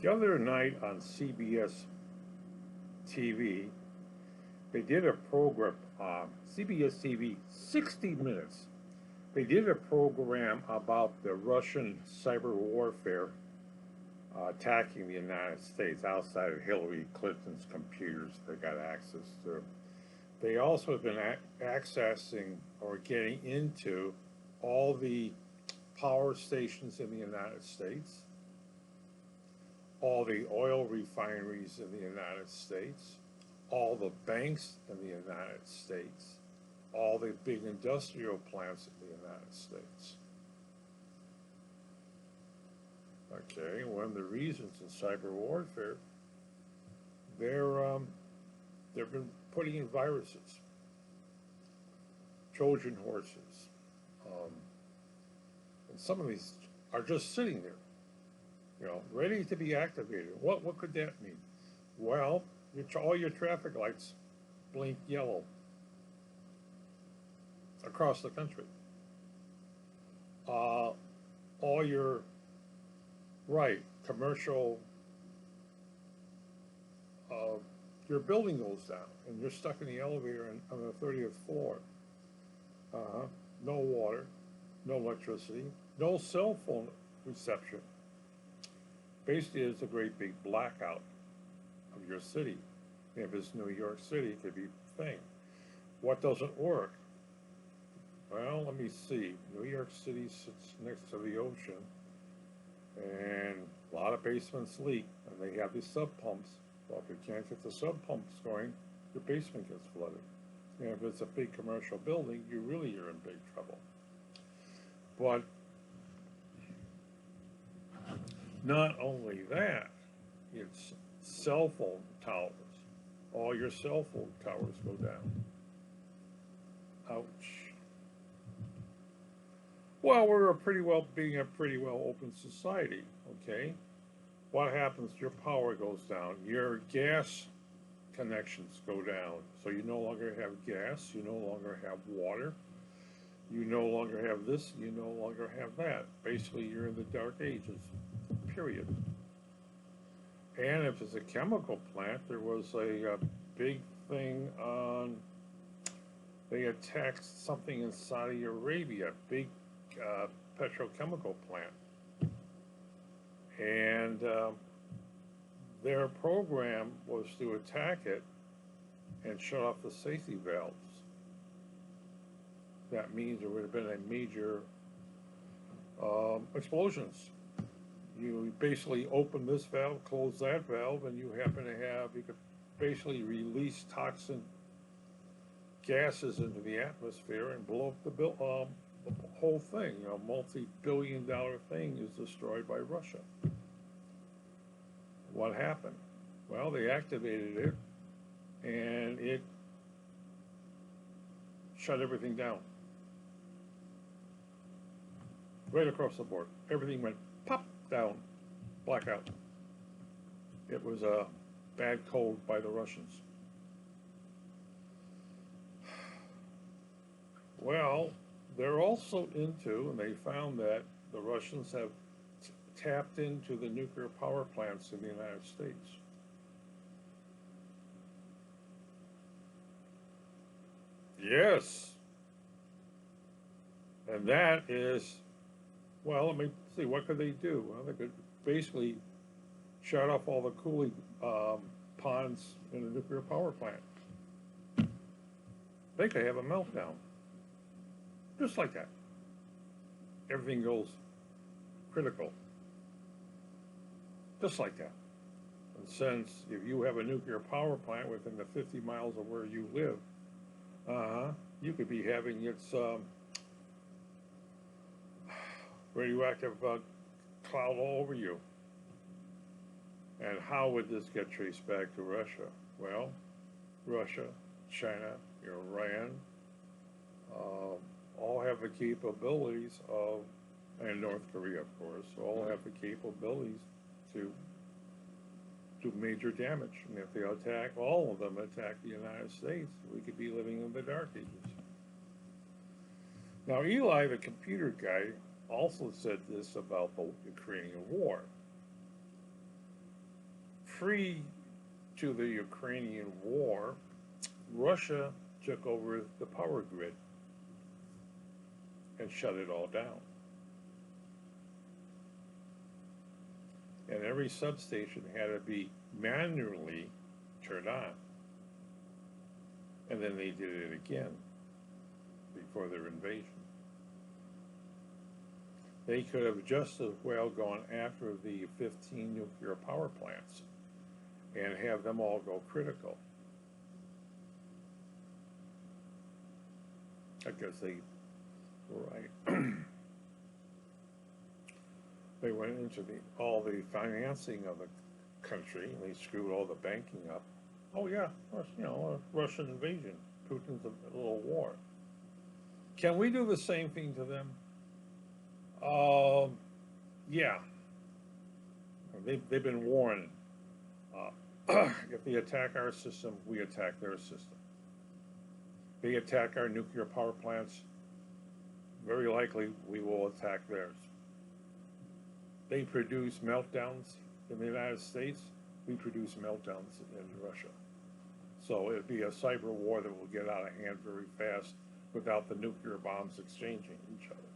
The other night on CBS TV, they did a program, CBS TV, 60 Minutes. They did a program about the Russian cyber warfare attacking the United States outside of Hillary Clinton's computers they got access to. They also have been accessing or getting into all the power stations in the United States, all the oil refineries in the United States, all the banks in the United States, all the big industrial plants in the United States. Okay, one of the reasons in cyber warfare, they've been putting in viruses, Trojan horses, um, and some of these are just sitting there, ready to be activated. What could that mean? Well, all your traffic lights blink yellow across the country. All commercial, uh, your building goes down and you're stuck in the elevator on the 30th floor. Uh-huh. No water, no electricity, no cell phone reception. Basically, it's a great big blackout of your city. If it's New York City, it could be a thing. What doesn't work? Well, let me see. New York City sits next to the ocean, and a lot of basements leak, and they have these sub pumps. Well, if you can't get the sub pumps going, your basement gets flooded. And if it's a big commercial building, you really are in big trouble. But not only that, it's cell phone towers. All your cell phone towers go down. Ouch. Well, being a pretty well open society, okay? What happens? Your power goes down. Your gas connections go down. So you no longer have gas. You no longer have water. You no longer have this. You no longer have that. Basically, you're in the dark ages, period. And if it's a chemical plant, there was a big thing on, they attacked something in Saudi Arabia, big petrochemical plant. And their program was to attack it and shut off the safety valves. That means there would have been a major explosions. You basically open this valve, close that valve, and you could basically release toxin gases into the atmosphere and blow up the whole thing. Multi-billion-dollar thing is destroyed by Russia. What happened? Well, they activated it, and it shut everything down. Right across the board. Everything went pop down, blackout. It was a bad code by the Russians. Well, they're also and they found that the Russians have tapped into the nuclear power plants in the United States. Yes. And that is, well, let me see, what could they do? Well, they could basically shut off all the cooling ponds in a nuclear power plant. They could have a meltdown. Just like that. Everything goes critical. Just like that. And since if you have a nuclear power plant within the 50 miles of where you live, you could be having its radioactive cloud all over you. And how would this get traced back to Russia? Well, Russia, China, Iran, all have the capabilities of, and North Korea, of course, all have the capabilities to do major damage. And if they attack, all of them attack the United States, we could be living in the dark ages. Now, Eli, the computer guy, also said this about the Ukrainian war. pre to the Ukrainian war, Russia took over the power grid and shut it all down. And every substation had to be manually turned on. And then they did it again before their invasion. They could have just as well gone after the 15 nuclear power plants and have them all go critical. I guess they were right. They went into all the financing of the country, and they screwed all the banking up. Oh yeah, a Russian invasion, Putin's a little war. Can we do the same thing to them? Yeah. They've been warned. If they attack our system, we attack their system. They attack our nuclear power plants, very likely we will attack theirs. They produce meltdowns in the United States, we produce meltdowns in Russia. So it'd be a cyber war that will get out of hand very fast without the nuclear bombs exchanging each other.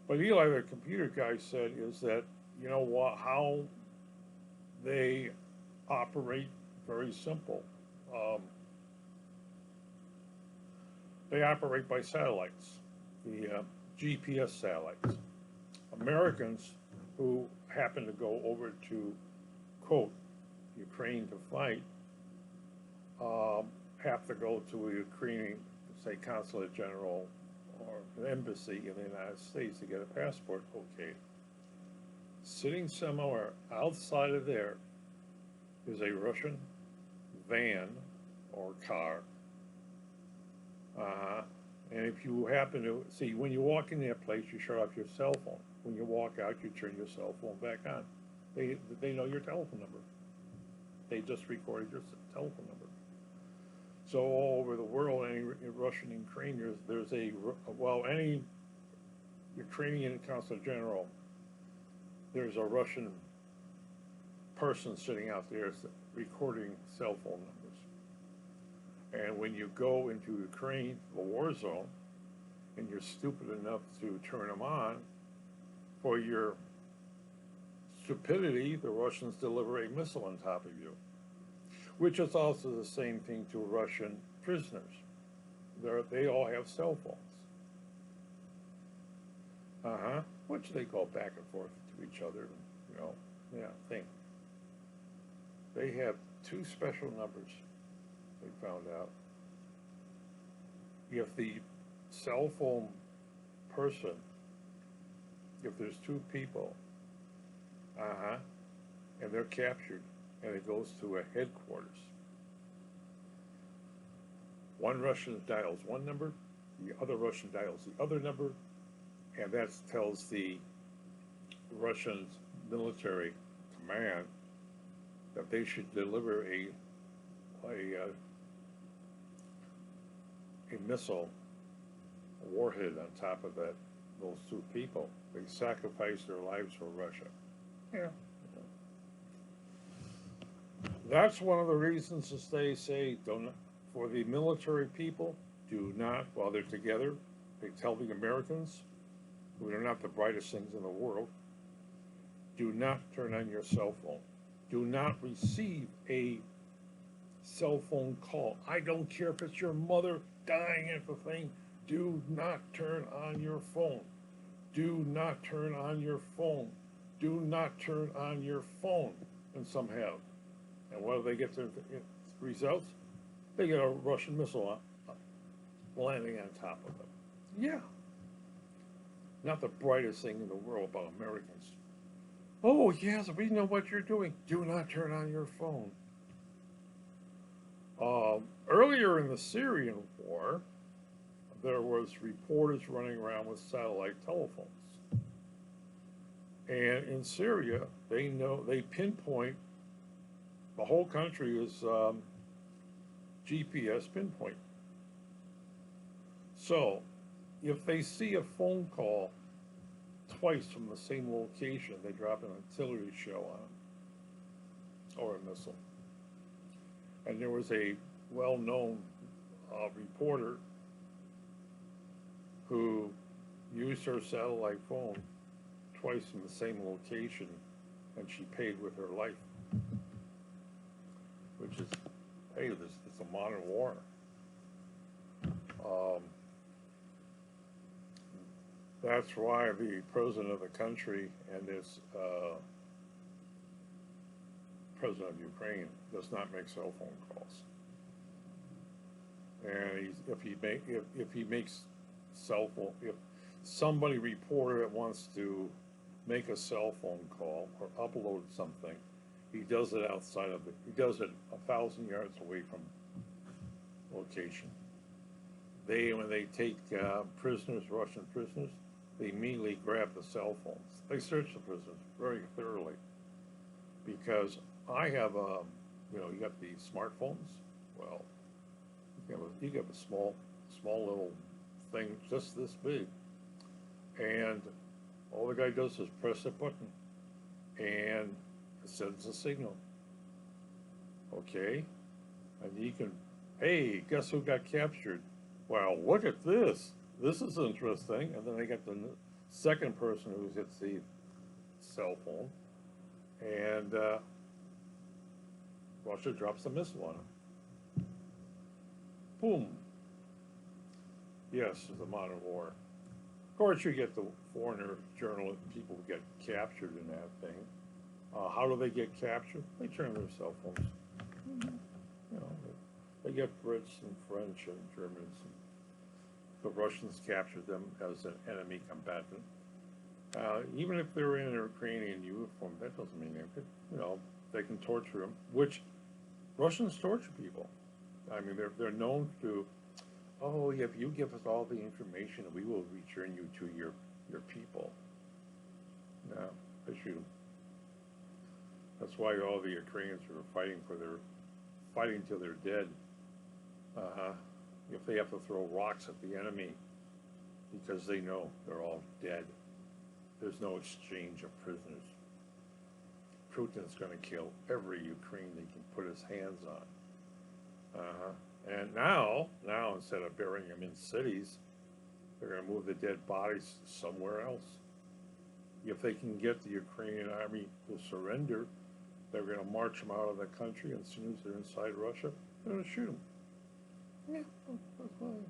But Eli, the computer guy, said is that, you know what, how they operate, very simple. They operate by satellites, the GPS satellites. Americans who happen to go over to, quote, Ukraine to fight, have to go to a Ukrainian, say, consulate general or an embassy in the United States to get a passport okayed. Sitting somewhere outside of there is a Russian van or car. And if you happen to see, when you walk in that place, you shut off your cell phone. When you walk out, you turn your cell phone back on. They know your telephone number. They just recorded your telephone number. So all over the world, any Russian Ukrainians, there's any Ukrainian consul general, there's a Russian person sitting out there recording cell phone numbers. And when you go into Ukraine, a war zone, and you're stupid enough to turn them on, for your stupidity, the Russians deliver a missile on top of you, which is also the same thing to Russian prisoners. They all have cell phones. Which they go back and forth to each other, thing. They have two special numbers, they found out. If the cell phone person, if there's two people, and they're captured, and it goes to a headquarters, one Russian dials one number, the other Russian dials the other number, and that tells the Russian military command that they should deliver a missile, a warhead on top of those two people. They sacrifice their lives for Russia. Yeah. That's one of the reasons that they say, for the military people, do not, while they're together, they tell the Americans, who are not the brightest things in the world, do not turn on your cell phone. Do not receive a cell phone call. I don't care if it's your mother dying at the thing. Do not turn on your phone. Do not turn on your phone. Do not turn on your phone. And some have. And what do they get the results? They get a Russian missile landing on top of them. Yeah. Not the brightest thing in the world about Americans. Oh, yes, we know what you're doing. Do not turn on your phone. Earlier in the Syrian war, there was reporters running around with satellite telephones. And in Syria, they pinpoint, the whole country is GPS pinpoint. So, if they see a phone call twice from the same location, they drop an artillery shell on them. or a missile. And there was a well-known reporter who used her satellite phone twice in the same location, and she paid with her life, which is, hey, it's a modern war. That's why the president of the country and this president of Ukraine does not make cell phone calls. And if he makes cell phone, if somebody reporter that wants to make a cell phone call or upload something, he does it outside of it. He does it 1,000 yards away from location. When they take prisoners, Russian prisoners, they immediately grab the cell phones. They search the prisoners very thoroughly, because I have you got the smartphones. Well, you have a small little thing just this big, and all the guy does is press a button, and it sends a signal. Okay, and you can, hey, guess who got captured? Wow, look at this. This is interesting. And then they get the second person who hits the cell phone, and Russia drops a missile on him. Boom. Yes, it's a modern war. Of course, you get the foreigner journalists, people who get captured in that thing. How do they get captured? They turn their cell phones. You know, they get Brits and French and Germans. The Russians captured them as an enemy combatant. Even if they're in a Ukrainian uniform, that doesn't mean they can torture them, which Russians torture people. I mean, they're known to, oh, if you give us all the information, we will return you to your people. No, they shoot them. That's why all the Ukrainians are fighting till they're dead. If they have to throw rocks at the enemy, because they know they're all dead. There's no exchange of prisoners. Putin's going to kill every Ukraine he can put his hands on. And now instead of burying them in cities, they're going to move the dead bodies somewhere else. If they can get the Ukrainian army to surrender, they're going to march them out of the country, and as soon as they're inside Russia, they're going to shoot them. Yeah, that's fine.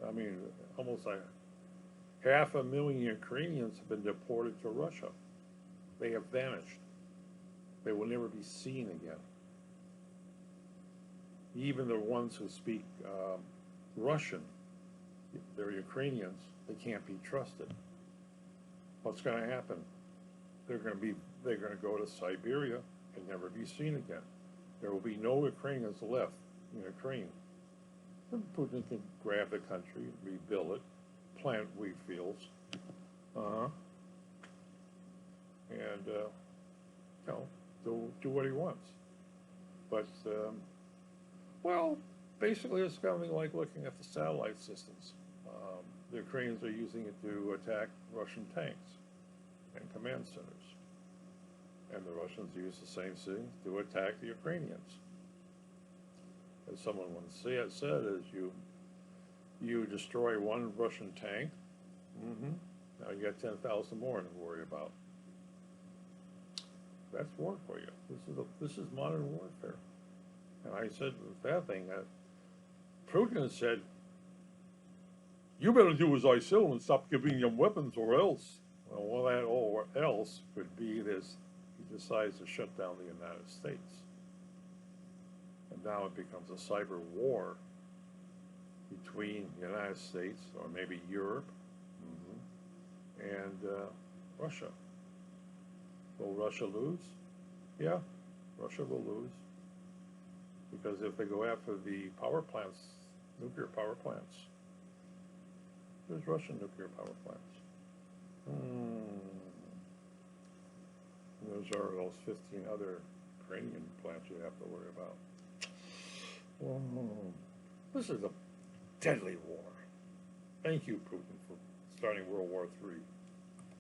I mean, almost like 500,000 Ukrainians have been deported to Russia. They have vanished. They will never be seen again. Even the ones who speak Russian, they're Ukrainians, they can't be trusted. What's going to happen? They're going to go to Siberia and never be seen again. There will be no Ukrainians left in Ukraine. And Putin can grab the country, rebuild it, plant wheat fields, and do what he wants. But well, basically, it's kind of like looking at the satellite systems. The Ukrainians are using it to attack Russian tanks and command centers, and the Russians use the same thing to attack the Ukrainians. As someone once said, is you destroy one Russian tank, now you got 10,000 more to worry about. That's war for you. This is modern warfare. And I said with that thing, Putin said, you better do as I say and stop giving them weapons or else. Well, that or else could be this, he decides to shut down the United States. And now it becomes a cyber war between the United States, or maybe Europe, and Russia. Will Russia lose? Yeah, Russia will lose. Because if they go after the power plants, nuclear power plants, there's Russian nuclear power plants. Those are those 15 other Ukrainian plants you have to worry about. This is a deadly war. Thank you, Putin, for starting World War III.